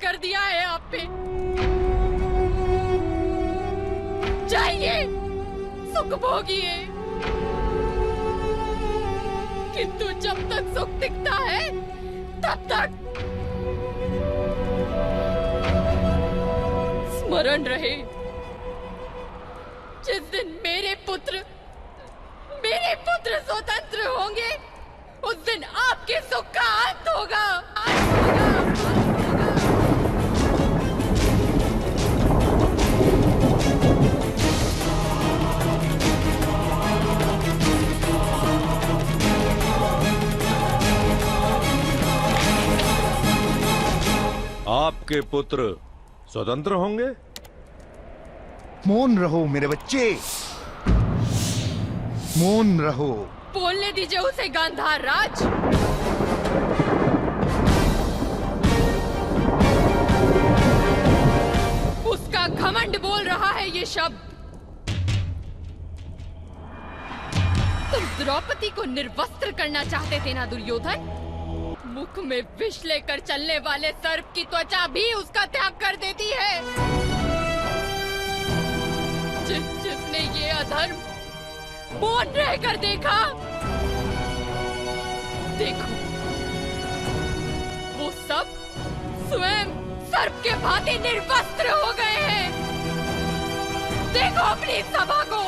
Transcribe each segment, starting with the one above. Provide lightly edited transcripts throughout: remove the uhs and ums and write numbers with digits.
कर दिया है आप पे। जाइए, सुख भोगिए, किंतु जब तक सुख दिखता है तब तक स्मरण रहे, जिस दिन मेरे पुत्र स्वतंत्र होंगे, उस दिन आपके सुख का अंत होगा। आपके पुत्र स्वतंत्र होंगे? मौन रहो मेरे बच्चे, मौन रहो। बोलने दीजिए उसे गांधार राज। उसका घमंड बोल रहा है ये शब्द। तुम द्रौपदी को निर्वस्त्र करना चाहते थे ना दुर्योधन? मुख में विष लेकर चलने वाले सर्प की त्वचा भी उसका त्याग कर देती है। जिसने ये अधर्म मौन रहकर देखा, देखो वो सब स्वयं सर्प के भांति निर्वस्त्र हो गए हैं। देखो अपनी सभा को।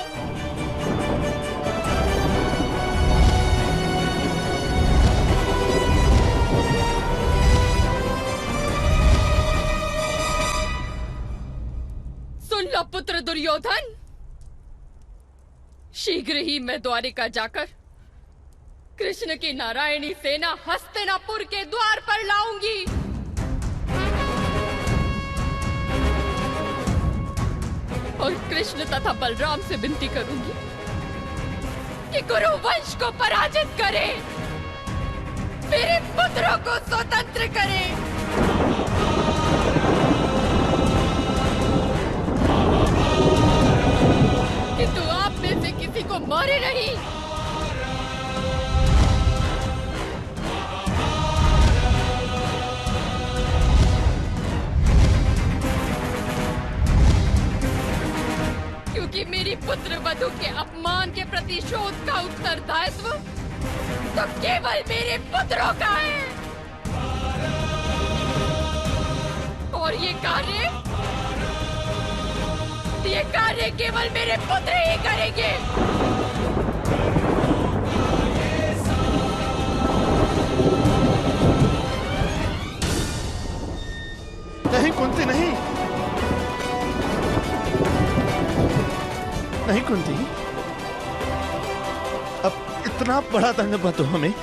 सुन लो पुत्र दुर्योधन, शीघ्र ही मैं द्वारिका जाकर कृष्ण की नारायणी सेना हस्तिनापुर के द्वार पर लाऊंगी। और कृष्ण तथा बलराम से विनती करूंगी कि कुरु वंश को पराजित करें, मेरे पुत्रों को स्वतंत्र करें। किंतु आप में से किसी को मारे नहीं। क्योंकि मेरी पुत्र वधू के अपमान के प्रतिशोध का उत्तरदायित्व तो केवल मेरे पुत्रों का है। और ये कार्य केवल मेरे पुत्र ही करेंगे। नहीं कुंती, नहीं नहीं कुंती, अब इतना बड़ा दंड मत दो हमें।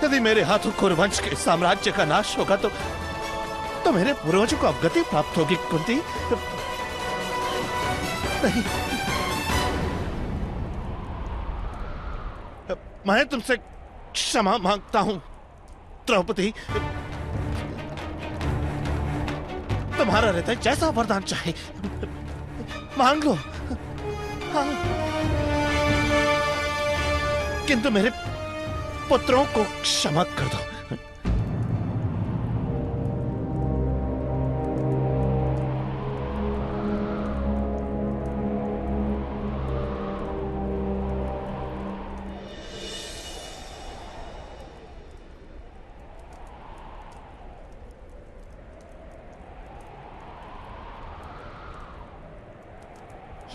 यदि मेरे हाथों कुरुवंश के साम्राज्य का नाश होगा तो मेरे पूर्वजों को अवगति प्राप्त होगी कुंती। नहीं, मैं तुमसे क्षमा मांगता हूं द्रौपदी। तुम्हारा हृदय जैसा वरदान चाहे मांग लो। हाँ। किंतु मेरे पुत्रों को क्षमा कर दो।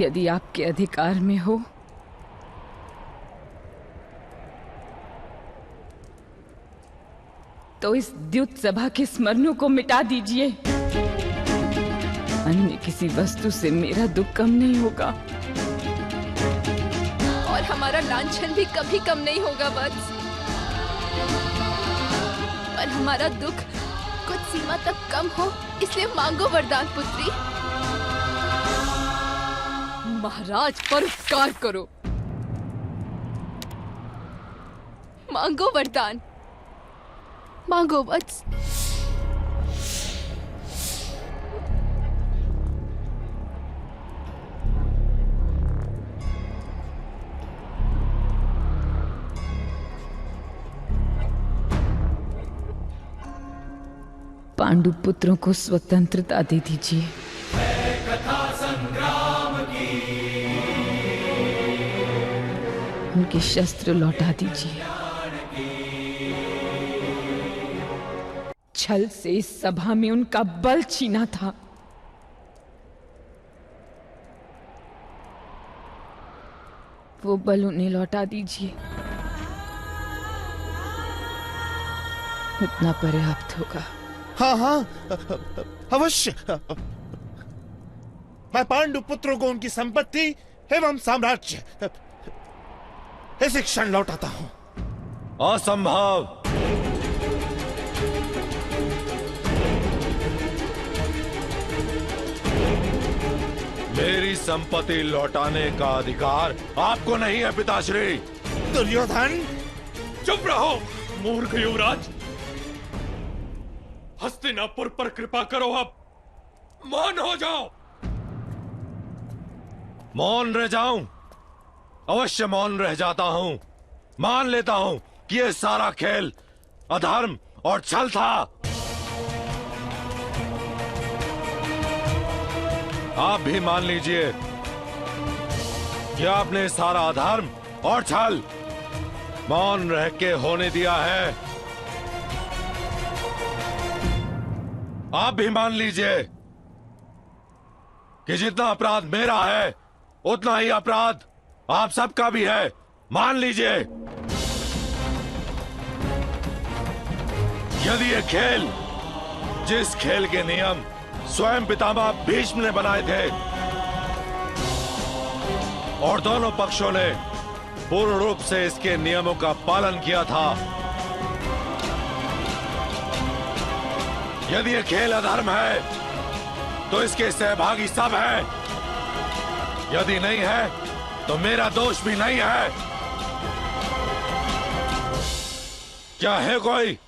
यदि आपके अधिकार में हो तो इस द्युत सभा के स्मरणों को मिटा दीजिए। अन्य किसी वस्तु से मेरा दुख कम नहीं होगा। और हमारा लांछन भी कभी कम नहीं होगा वत्स। पर हमारा दुख कुछ सीमा तक कम हो, इसलिए मांगो वरदान पुत्री। महाराज पर उपकार करो, मांगो वरदान, मांगो वत्स। पांडु पुत्रों को स्वतंत्रता दे दीजिए। उनके शस्त्र लौटा दीजिए। छल से इस सभा में उनका बल छीना था। वो बल उन्हें लौटा दीजिए। उतना पर्याप्त होगा। हाँ हाँ, अवश्य। मैं पांडु पुत्रों को उनकी संपत्ति एवं साम्राज्य इसी क्षण लौटाता हूं। असंभव। मेरी संपत्ति लौटाने का अधिकार आपको नहीं है पिताश्री। दुर्योधन, चुप रहो मूर्ख युवराज। हस्तिनापुर पर कृपा करो, अब मौन हो जाओ। मौन रह जाऊं? अवश्य मौन रह जाता हूं। मान लेता हूं कि यह सारा खेल अधर्म और छल था। आप भी मान लीजिए कि आपने सारा अधर्म और छल मौन रह के होने दिया है। आप भी मान लीजिए कि जितना अपराध मेरा है उतना ही अपराध आप सबका भी है। मान लीजिए। यदि ये खेल, जिस खेल के नियम स्वयं पितामह भीष्म ने बनाए थे और दोनों पक्षों ने पूर्ण रूप से इसके नियमों का पालन किया था, यदि ये खेल अधर्म है तो इसके सहभागी सब हैं। यदि नहीं है तो मेरा दोष भी नहीं है। क्या है कोई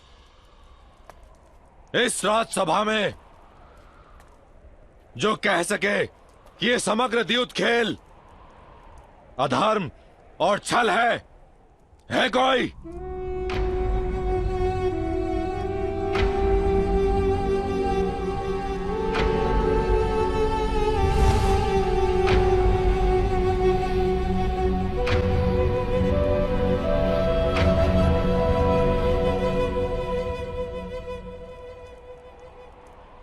इस राज्यसभा में जो कह सके कि ये समग्र द्यूत खेल अधर्म और छल है? है कोई?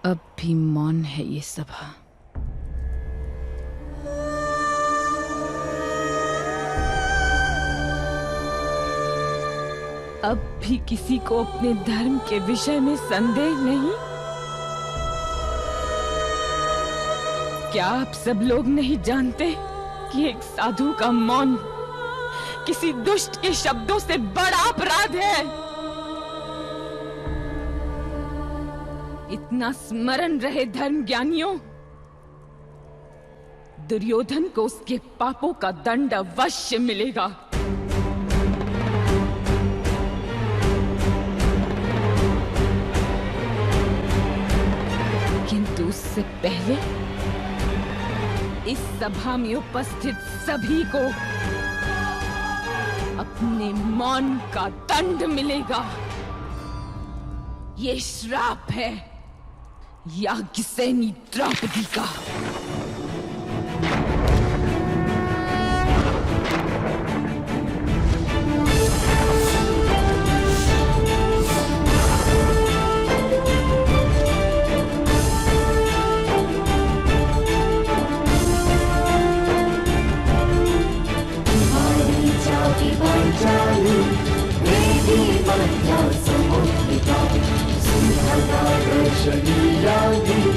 अब भी मौन है ये सभा। अब भी किसी को अपने धर्म के विषय में संदेह नहीं? क्या आप सब लोग नहीं जानते कि एक साधु का मौन किसी दुष्ट के शब्दों से बड़ा अपराध है? इतना स्मरण रहे धर्म ज्ञानियों, दुर्योधन को उसके पापों का दंड अवश्य मिलेगा। किंतु उससे पहले इस सभा में उपस्थित सभी को अपने मौन का दंड मिलेगा। ये श्राप है याज्ञसेनी द्रौपदी का। शनि यागी